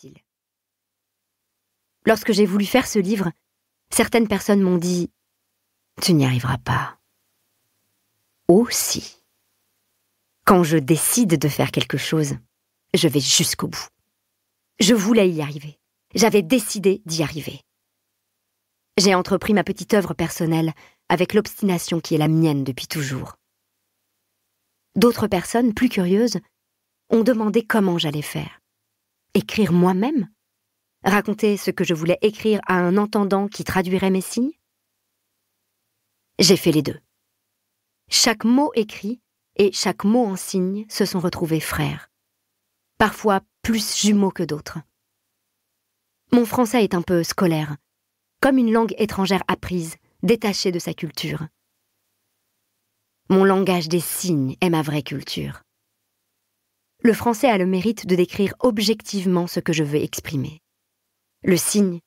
difficile. Lorsque j'ai voulu faire ce livre, certaines personnes m'ont dit « Tu n'y arriveras pas. » Aussi. Quand je décide de faire quelque chose, je vais jusqu'au bout. Je voulais y arriver. J'avais décidé d'y arriver. J'ai entrepris ma petite œuvre personnelle avec l'obstination qui est la mienne depuis toujours. D'autres personnes, plus curieuses, ont demandé comment j'allais faire. Écrire moi-même ? Raconter ce que je voulais écrire à un entendant qui traduirait mes signes ? J'ai fait les deux. Chaque mot écrit et chaque mot en signe se sont retrouvés frères. Parfois plus jumeaux que d'autres. Mon français est un peu scolaire, comme une langue étrangère apprise, détachée de sa culture. Mon langage des signes est ma vraie culture. Le français a le mérite de décrire objectivement ce que je veux exprimer. Le signe,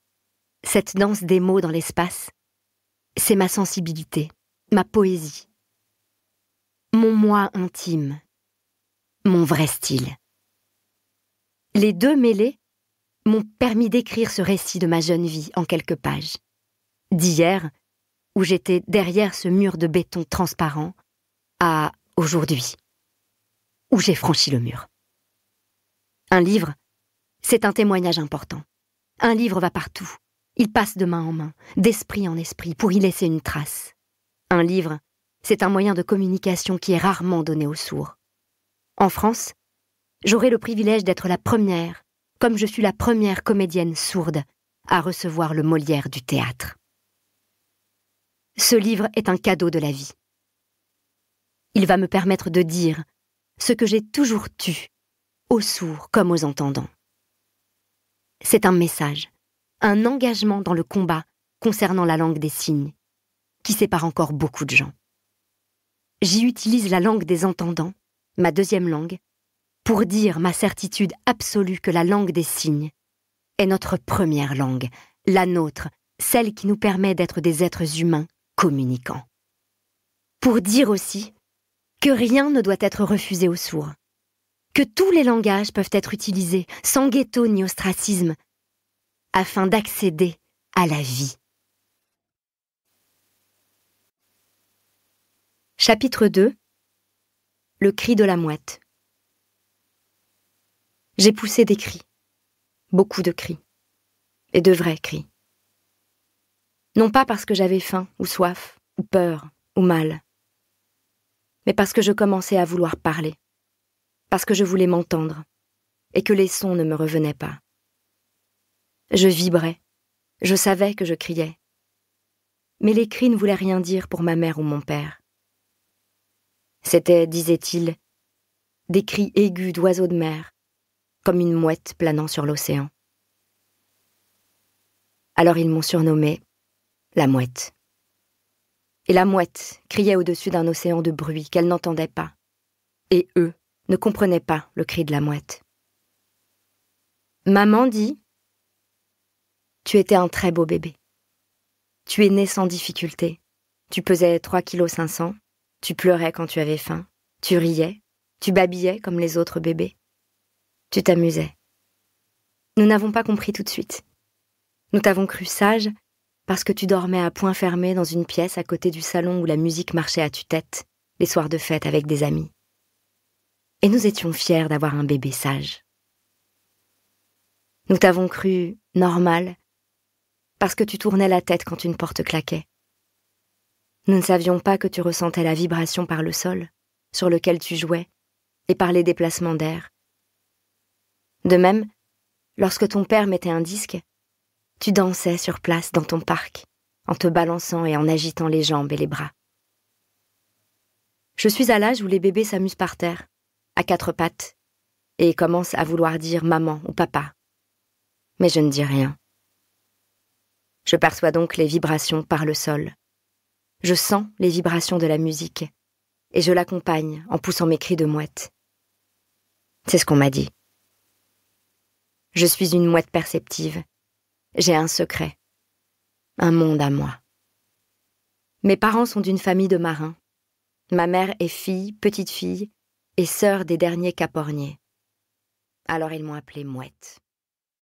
cette danse des mots dans l'espace, c'est ma sensibilité, ma poésie. Mon moi intime, mon vrai style. Les deux mêlés m'ont permis d'écrire ce récit de ma jeune vie en quelques pages. D'hier, où j'étais derrière ce mur de béton transparent, à aujourd'hui, où j'ai franchi le mur. Un livre, c'est un témoignage important. Un livre va partout. Il passe de main en main, d'esprit en esprit, pour y laisser une trace. Un livre, c'est un moyen de communication qui est rarement donné aux sourds. En France, j'aurai le privilège d'être la première, comme je suis la première comédienne sourde, à recevoir le Molière du théâtre. Ce livre est un cadeau de la vie. Il va me permettre de dire ce que j'ai toujours tu, aux sourds comme aux entendants. C'est un message, un engagement dans le combat concernant la langue des signes, qui sépare encore beaucoup de gens. J'y utilise la langue des entendants, ma deuxième langue, pour dire ma certitude absolue que la langue des signes est notre première langue, la nôtre, celle qui nous permet d'être des êtres humains communicants. Pour dire aussi que rien ne doit être refusé aux sourds, que tous les langages peuvent être utilisés sans ghetto ni ostracisme, afin d'accéder à la vie. Chapitre 2. Le cri de la mouette. J'ai poussé des cris, beaucoup de cris, et de vrais cris. Non pas parce que j'avais faim ou soif, ou peur, ou mal, mais parce que je commençais à vouloir parler, parce que je voulais m'entendre, et que les sons ne me revenaient pas. Je vibrais, je savais que je criais, mais les cris ne voulaient rien dire pour ma mère ou mon père. C'était, disait-il, des cris aigus d'oiseaux de mer, comme une mouette planant sur l'océan. Alors ils m'ont surnommée la mouette. Et la mouette criait au-dessus d'un océan de bruit qu'elle n'entendait pas, et eux ne comprenaient pas le cri de la mouette. Maman dit « Tu étais un très beau bébé. Tu es né sans difficulté. Tu pesais 3,5 kg. Tu pleurais quand tu avais faim. Tu riais. Tu babillais comme les autres bébés. Tu t'amusais. Nous n'avons pas compris tout de suite. Nous t'avons cru sage parce que tu dormais à poings fermés dans une pièce à côté du salon où la musique marchait à tue-tête, les soirs de fête avec des amis. Et nous étions fiers d'avoir un bébé sage. Nous t'avons cru normal parce que tu tournais la tête quand une porte claquait. Nous ne savions pas que tu ressentais la vibration par le sol, sur lequel tu jouais, et par les déplacements d'air. De même, lorsque ton père mettait un disque, tu dansais sur place dans ton parc, en te balançant et en agitant les jambes et les bras. Je suis à l'âge où les bébés s'amusent par terre, à 4 pattes, et commencent à vouloir dire maman ou papa. Mais je ne dis rien. Je perçois donc les vibrations par le sol. Je sens les vibrations de la musique, et je l'accompagne en poussant mes cris de mouette. C'est ce qu'on m'a dit. Je suis une mouette perceptive. J'ai un secret, un monde à moi. Mes parents sont d'une famille de marins. Ma mère est fille, petite fille, et sœur des derniers caporniers. Alors ils m'ont appelée Mouette.